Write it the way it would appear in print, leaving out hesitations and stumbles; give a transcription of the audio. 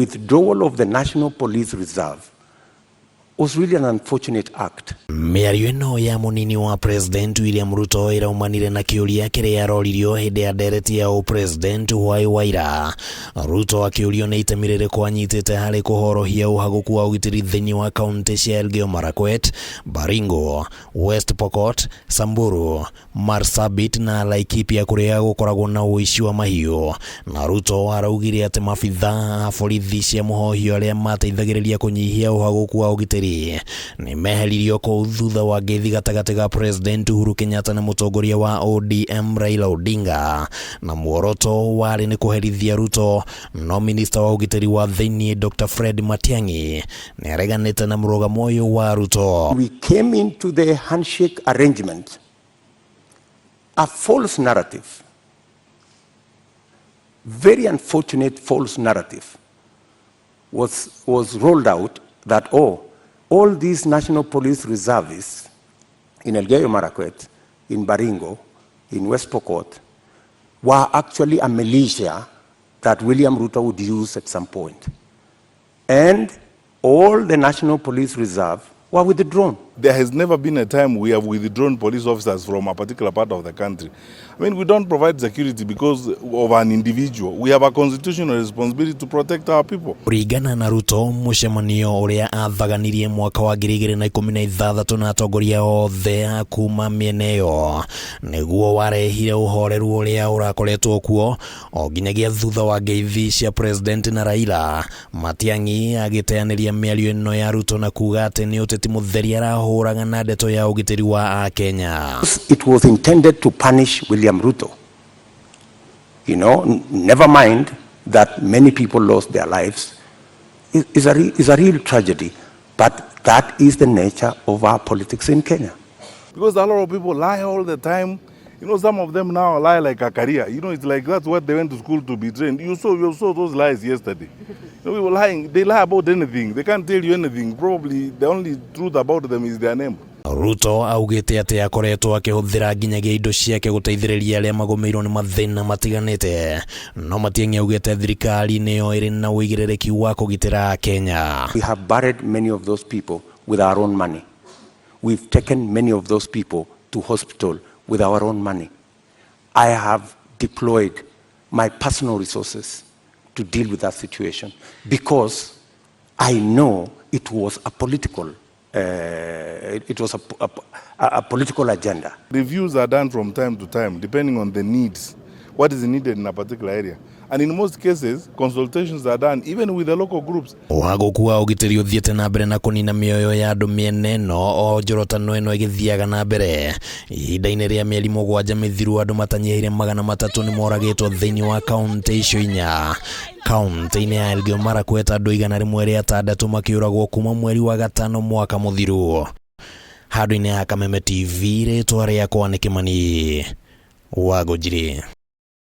Withdrawal of the National Police Reserve was really an unfortunate act. Miario ino ya munini wa President William Ruto iraumanire na kiuria kiria aroririo hindi ya ndereti ya President Waira. Ruto akiurio ni itemirire kwanyitite hari kuhorohia uhaguku wa ugitiri thiini wa kaunti cia Elgeyo Marakwet, Baringo, West Pokot, Samburu, Marsabit na Laikipia kuria gukoragwo na wuici wa mahiu. Na Ruto araugire ati mabitha a borithi cia muhohio aria mateithagiriria kunyihia uhaguku wa ugitiri nimeheririo ko thutha wa ngeithi gatagati ga President Uhuru Kenyatta na mutongoria wa ODM Raila Odinga. Na muoroto wari ni kuherithia Ruto, no Minista wa ugitiri wa thiini Dr Fred Matiangi niareganite na murugamo uyu wa Ruto. We came into the handshake arrangement a false narrative, very unfortunate false narrative was rolled out that all these National Police reservists in Elgeyo Marakwet, in Baringo, in West Pokot, were actually a militia that William Ruto would use at some point. And all the National Police Reserve were withdrawn. There has never been a time we have withdrawn police officers from a particular part of the country. I mean, we don't provide security because of an individual. We have a constitutional responsibility to protect our people. Kuringana na Ruto, mucemanio uria athaganirie mwaka wa 2016 na atongoria othe a kuma mieneyo niguo warehire uhoreru uria urakoretwo kuo o nginyagia thutha wa ngeithi cia President na Raila. Matiangi agiteaniria miario ino ya Ruto na kuuga ati ni uteti mutheri arahuraga na ndeto ya ugitiri wa Akenya. It was intended to punish William Ruto. You know, never mind that many people lost their lives. It's a real tragedy, but that is the nature of our politics in Kenya. Because a lot of people lie all the time. You know, some of them now lie like a career. You know, it's like that's what they went to school to be trained. You saw those lies yesterday. You know, people lying. They lie about anything. They can't tell you anything. Probably the only truth about them is their name. Ruto augite ati akoretwo akihuthira nginyagia indo ciake guteithiriria aria magomeirwo ni mathina matiganite. No Matiangi augite thirikari niyo iri na uigiririki wa kugitira Kenya. We have buried many of those people with our own money. We've taken many of those people to hospital with our own money. I have deployed my personal resources to deal with that situation because I know it was a political political agenda. Reviews are done from time to time depending on the needs, what is needed in a particular area. And in most cases, consultations are done even with the local groups. Uhaguku wa ugitiri uthiete na mbere na kunina mioyo ya andu mieneno o njorotano ino igithiaga na mbere. Ihinda-ini ria mieri 7 mithiru andu matanyihire 300 ni moragitwo thiini wa kaunti icio 4. Kaunti-ini ya Elgeyo Marakwet andu 106 makiuragwo kuma mweri wa gatano mwaka muthiru. Handũ-ini ya Kameme TV ritwa riakwa ni Kimani wa Gojiri.